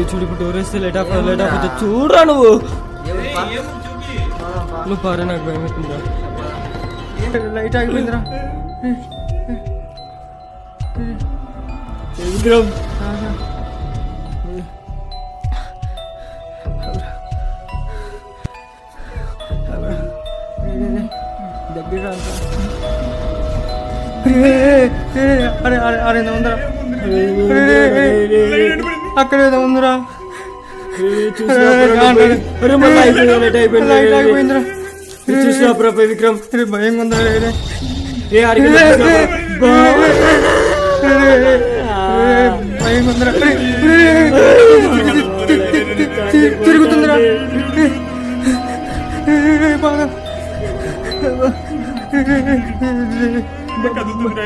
చూడు ఇప్పుడు డోర్ వేస్తే లేట్ అవుతుంది చూడరా నువ్వు నువ్వు పారే నాకు భయం అవుతుందా లైట్ ఆగిపోయిందిరా విక్రమ్ దగ్గర అరే అరే అరే ఉందరా అక్కడ ఏదో ఉందిరా చూసినాపురా విక్రమ్ భయం ఉందా భయం ఉందరా తిరుగుతుందిరా బాగా కదులుతుంది